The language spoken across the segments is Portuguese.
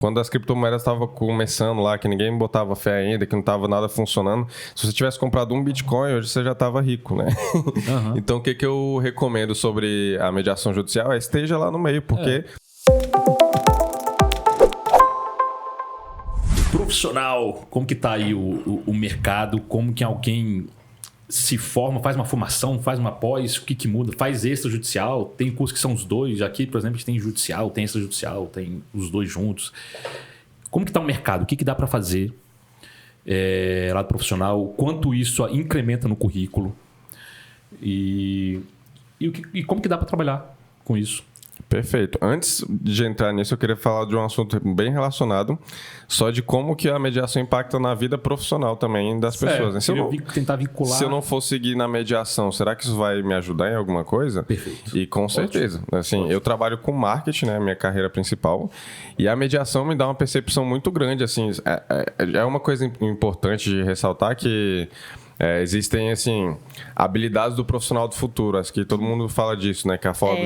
Quando as criptomoedas estavam começando lá, que ninguém botava fé ainda, que não estava nada funcionando, se você tivesse comprado um Bitcoin, hoje você já estava rico, né? Uhum. Então, o que eu recomendo sobre a mediação judicial é esteja lá no meio, porque... Profissional, como que tá aí o mercado? Como que alguém se forma, faz uma formação, faz uma pós, o que muda? Faz extrajudicial, tem cursos que são os dois. Aqui, por exemplo, a gente tem judicial, tem extrajudicial, tem os dois juntos. Como que tá o mercado? O que dá para fazer lá do profissional? Quanto isso incrementa no currículo? E como que dá para trabalhar com isso? Perfeito. Antes de entrar nisso, eu queria falar de um assunto bem relacionado, só de como que a mediação impacta na vida profissional também das pessoas. Né? Tentar vincular... Se eu não for seguir na mediação, será que isso vai me ajudar em alguma coisa? Perfeito. E com certeza. Assim, eu trabalho com marketing, né, minha carreira principal, e a mediação me dá uma percepção muito grande. Assim, é uma coisa importante de ressaltar que existem, assim, habilidades do profissional do futuro. Acho que todo mundo fala disso, né? Que a FOB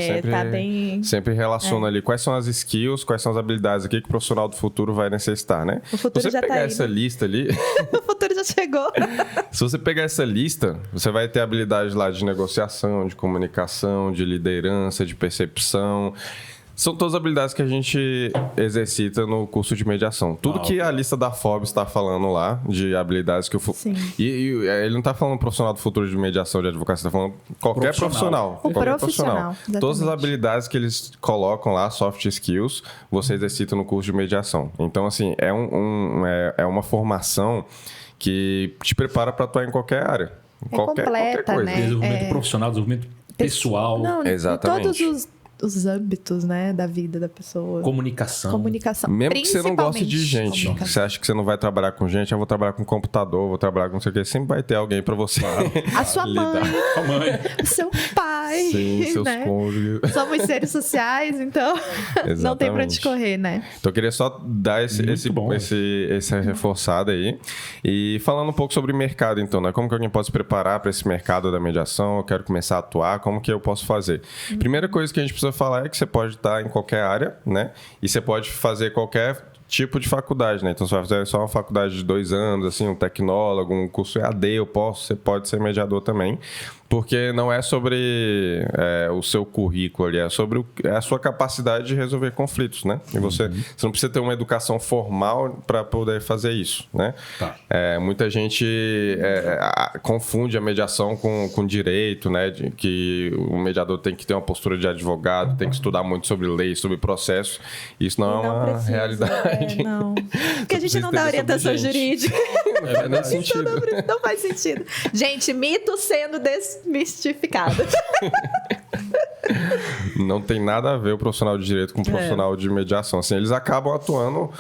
sempre relaciona ali. Quais são as skills, quais são as habilidades aqui que o profissional do futuro vai necessitar, né? O futuro Se você já pegar tá aí, essa lista ali... O futuro já chegou. Se você pegar essa lista, você vai ter habilidades lá de negociação, de comunicação, de liderança, de percepção... São todas habilidades que a gente exercita no curso de mediação. Tudo que a lista da Forbes está falando lá, de habilidades que o... E ele não está falando profissional do futuro de mediação, de advocacia, está falando qualquer profissional. Qualquer profissional. Todas as habilidades que eles colocam lá, soft skills, você exercita no curso de mediação. Então, assim, é uma formação que te prepara para atuar em qualquer área. Qualquer coisa. Né? Desenvolvimento profissional, desenvolvimento pessoal. Não, exatamente. Todos os âmbitos, né, da vida da pessoa. Comunicação. Mesmo que você não goste de gente, você acha que você não vai trabalhar com gente, eu vou trabalhar com computador, vou trabalhar com não sei o que, sempre vai ter alguém para você. A sua mãe, o seu pai, sim, seus cônjuges. Somos seres sociais, então não tem para onde correr, né? Então eu queria só dar essa reforçada aí. E falando um pouco sobre mercado, então, né? Como que alguém pode se preparar para esse mercado da mediação? Eu quero começar a atuar, como que eu posso fazer? Primeira coisa que a gente precisa falar é que você pode estar em qualquer área, né? E você pode fazer qualquer tipo de faculdade, né? Então, você vai fazer só uma faculdade de 2 anos, assim, um tecnólogo, um curso EAD, você pode ser mediador também, porque não é sobre o seu currículo ali, é sobre a sua capacidade de resolver conflitos, né? E você não precisa ter uma educação formal para poder fazer isso, né? Tá. Muita gente confunde a mediação com direito, né? De que o mediador tem que ter uma postura de advogado, tem que estudar muito sobre lei, sobre processo. Isso não é uma realidade. Não. Porque a gente não dá orientação jurídica. Não sentido. Não faz sentido. Gente, mito sendo desmistificado. Não tem nada a ver o profissional de direito com o profissional de mediação. Assim, eles acabam atuando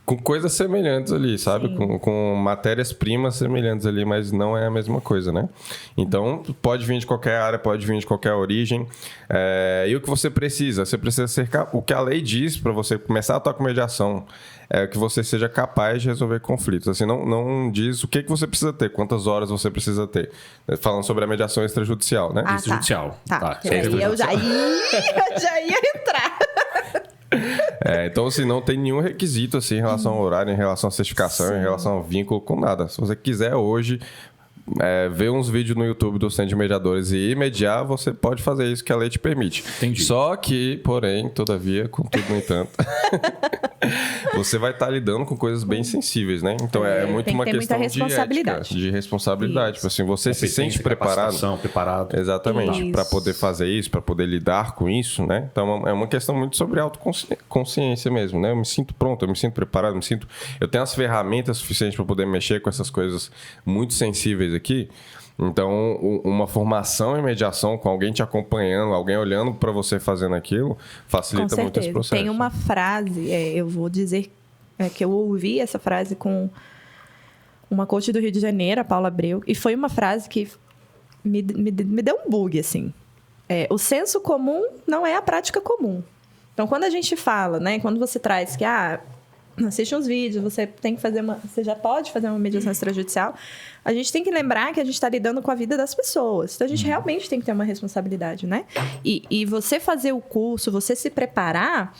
com coisas semelhantes ali, sabe? Com matérias-primas semelhantes ali, mas não é a mesma coisa, né? Então, pode vir de qualquer área, pode vir de qualquer origem. E o que você precisa? Você precisa ser... O que a lei diz para você começar a atuar com mediação é que você seja capaz de resolver conflitos. Assim, não diz o que você precisa ter, quantas horas você precisa ter. Falando sobre a mediação extrajudicial, né? Extrajudicial. Tá. Eu já ia entrar. Então, assim, não tem nenhum requisito assim, em relação ao horário, em relação à certificação, em relação ao vínculo, com nada. Se você quiser hoje ver uns vídeos no YouTube do Centro de Mediadores e mediar, você pode fazer isso que a lei te permite. Entendi. Só que, porém, todavia, contudo, no entanto, você vai estar lidando com coisas bem sensíveis, né? Então, é muito uma questão de ética, de responsabilidade. Tipo assim, você se sente preparado. Exatamente. Para poder fazer isso, para poder lidar com isso, né? Então, é uma questão muito sobre autoconsciência mesmo, né? Eu me sinto pronto, eu me sinto preparado, eu tenho as ferramentas suficientes para poder mexer com essas coisas muito sensíveis aqui. Então, uma formação em mediação com alguém te acompanhando, alguém olhando para você fazendo aquilo, facilita muito esse processo. Tem uma frase, eu vou dizer que eu ouvi essa frase com uma coach do Rio de Janeiro, a Paula Abreu, e foi uma frase que me deu um bug, assim. O senso comum não é a prática comum. Então, quando a gente fala, né, quando você traz que assiste uns vídeos, você tem que fazer você já pode fazer uma mediação extrajudicial, a gente tem que lembrar que a gente está lidando com a vida das pessoas. Então, a gente realmente tem que ter uma responsabilidade, né? E você fazer o curso, você se preparar,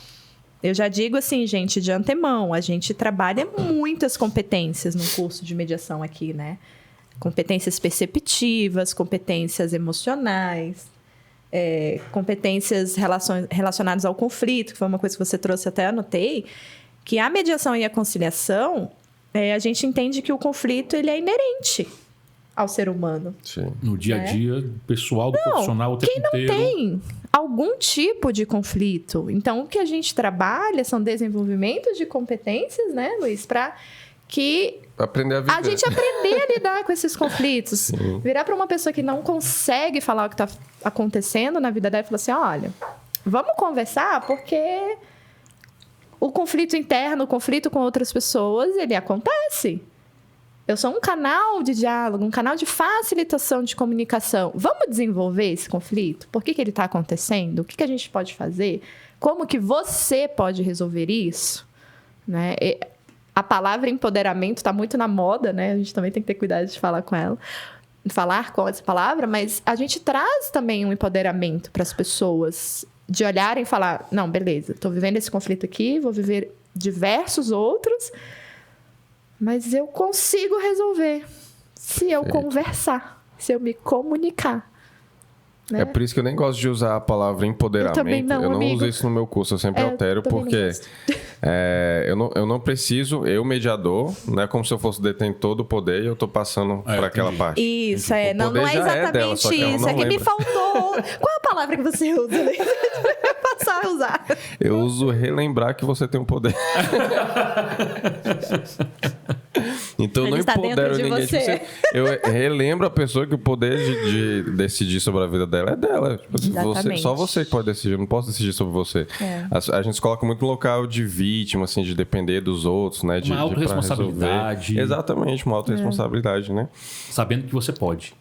Eu já digo assim, gente, de antemão, a gente trabalha muitas competências no curso de mediação aqui, né? Competências perceptivas, competências emocionais, competências relacionadas ao conflito, que foi uma coisa que você trouxe, até anotei, que a mediação e a conciliação, a gente entende que o conflito ele é inerente ao ser humano. Sim. No dia a dia, pessoal, do profissional, o tempo inteiro. Quem não tem algum tipo de conflito? Então, o que a gente trabalha são desenvolvimentos de competências, né, Luiz, para que a gente aprender a lidar com esses conflitos. Sim. Virar para uma pessoa que não consegue falar o que está acontecendo na vida dela e falar assim, olha, vamos conversar, porque o conflito interno, o conflito com outras pessoas, ele acontece. Eu sou um canal de diálogo, um canal de facilitação de comunicação. Vamos desenvolver esse conflito? Por que ele está acontecendo? O que a gente pode fazer? Como que você pode resolver isso? Né? A palavra empoderamento está muito na moda, né? A gente também tem que ter cuidado de falar com essa palavra, mas a gente traz também um empoderamento para as pessoas, de olharem e falar, não, beleza, estou vivendo esse conflito aqui, vou viver diversos outros, mas eu consigo resolver se eu conversar, se eu me comunicar. Né? É por isso que eu nem gosto de usar a palavra empoderamento. Eu não uso isso no meu curso, eu sempre altero, porque eu não preciso, eu mediador, não é como se eu fosse detentor do poder e eu tô passando para aquela parte. Isso, não é exatamente isso. É que me faltou. Qual é a palavra que você usa? Passar a usar. Eu uso relembrar que você tem um poder. Então eu não empodero ninguém. Eu relembro a pessoa que o poder de decidir sobre a vida dela é dela. Só você que pode decidir, eu não posso decidir sobre você. A gente se coloca muito no local de vítima, assim, de depender dos outros, né? Uma autorresponsabilidade. Exatamente, uma autorresponsabilidade, né? Sabendo que você pode.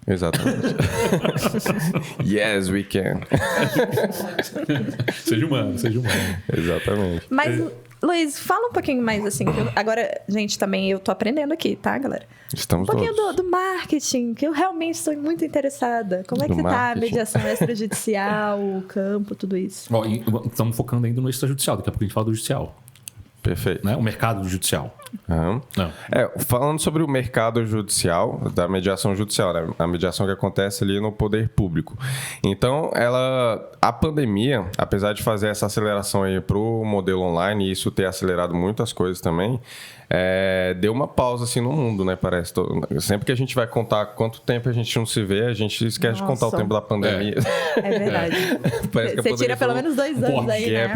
Exatamente. Yes, we can. Seja humano. Exatamente. Mas, Luiz, fala um pouquinho mais assim. Agora, gente, também eu tô aprendendo aqui, tá, galera? Estamos um pouquinho do marketing, que eu realmente estou muito interessada. Como é que tá a mediação extrajudicial, o campo, tudo isso? Estamos focando ainda no extrajudicial. Daqui a pouco a gente fala do judicial. Perfeito. Né? O mercado judicial. Falando sobre o mercado judicial, da mediação judicial, né? A mediação que acontece ali no poder público. Então, a pandemia, apesar de fazer essa aceleração aí para o modelo online, e isso ter acelerado muitas coisas também, deu uma pausa assim no mundo, né? Parece. Sempre que a gente vai contar quanto tempo a gente não se vê, a gente esquece de contar o tempo da pandemia. É verdade. Você tira pelo menos 2 anos aí, né?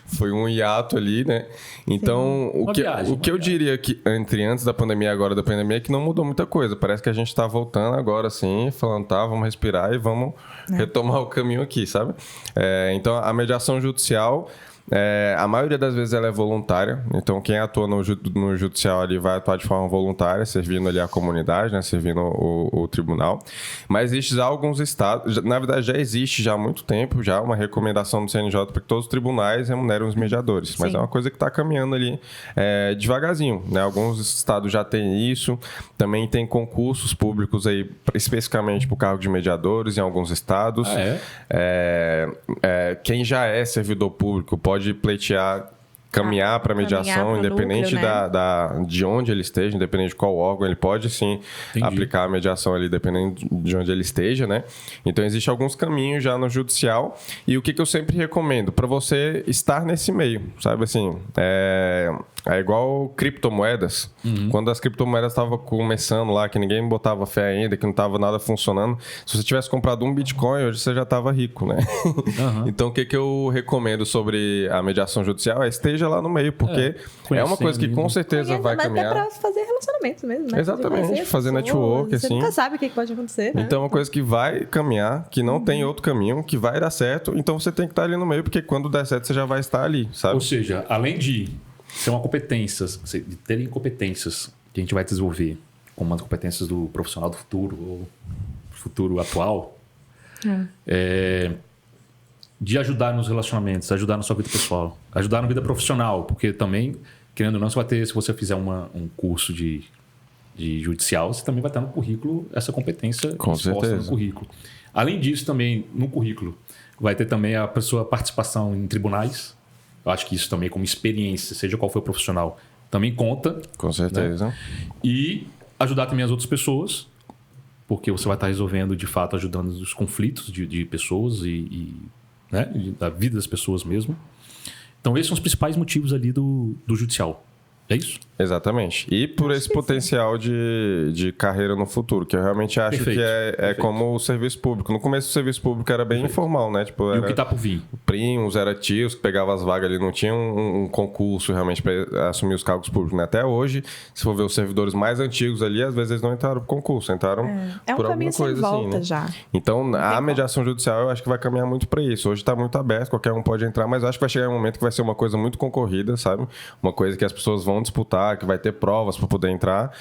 Foi um hiato ali, né? Então, o que eu diria que entre antes da pandemia e agora da pandemia é que não mudou muita coisa. Parece que a gente tá voltando agora, assim, falando, vamos respirar e vamos retomar o caminho aqui, sabe? Então, a mediação judicial, a maioria das vezes ela é voluntária. Então, quem atua no judicial ali vai atuar de forma voluntária, servindo ali a comunidade, né? Servindo o tribunal. Mas existe já alguns estados, na verdade já existe já há muito tempo, já uma recomendação do CNJ para que todos os tribunais remunerem os mediadores. Mas é uma coisa que está caminhando ali devagarzinho, né? Alguns estados já têm isso. Também tem concursos públicos aí, especificamente para o cargo de mediadores em alguns estados. Quem já é servidor público pode pleitear, caminhar para a mediação, independente núcleo, né? De onde ele esteja, independente de qual órgão, ele pode sim aplicar a mediação ali, dependendo de onde ele esteja, né? Então, existem alguns caminhos já no judicial. E o que eu sempre recomendo? Para você estar nesse meio, sabe assim? É igual criptomoedas. Quando as criptomoedas estavam começando lá, que ninguém botava fé ainda, que não estava nada funcionando. Se você tivesse comprado um Bitcoin, hoje você já estava rico, né? Então, o que eu recomendo sobre a mediação judicial esteja lá no meio, porque é uma coisa que com certeza vai caminhar. Mas é para fazer relacionamento mesmo, né? Exatamente, fazer network, assim. Você nunca sabe o que pode acontecer, né? Então, é uma coisa que vai caminhar, que não tem outro caminho, que vai dar certo. Então, você tem que estar ali no meio, porque quando der certo, você já vai estar ali, sabe? Ou seja, além de ser uma competência, de terem competências que a gente vai desenvolver, como as competências do profissional do futuro ou futuro atual, de ajudar nos relacionamentos, ajudar na sua vida pessoal, ajudar na vida profissional, porque também, querendo ou não, você vai ter, se você fizer um curso de judicial, você também vai ter no currículo essa competência exposta no currículo. Além disso, também no currículo, Vai ter também a sua participação em tribunais. Eu acho que isso também, como experiência, seja qual for o profissional, também conta. Com certeza. Né? E ajudar também as outras pessoas, porque você vai estar resolvendo, de fato, ajudando os conflitos de pessoas né? Da vida das pessoas mesmo. Então, esses são os principais motivos ali do judicial. É isso? Exatamente. E por esse potencial de carreira no futuro, que eu realmente acho Perfeito. que é como o serviço público. No começo, o serviço público era bem informal, né? Tipo, E era o que está por vir? primos, era tios que pegavam as vagas ali, não tinha um concurso realmente para assumir os cargos públicos. Né? Até hoje, se for ver os servidores mais antigos ali, às vezes eles não entraram pro concurso, entraram por alguma coisa volta assim, né? já. Então, a mediação judicial eu acho que vai caminhar muito para isso. Hoje está muito aberto, qualquer um pode entrar, mas eu acho que vai chegar um momento que vai ser uma coisa muito concorrida, sabe? Uma coisa que as pessoas vão disputar, que vai ter provas para poder entrar.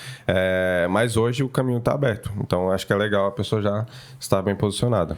Mas hoje o caminho está aberto. Então, acho que é legal a pessoa já estar bem posicionada.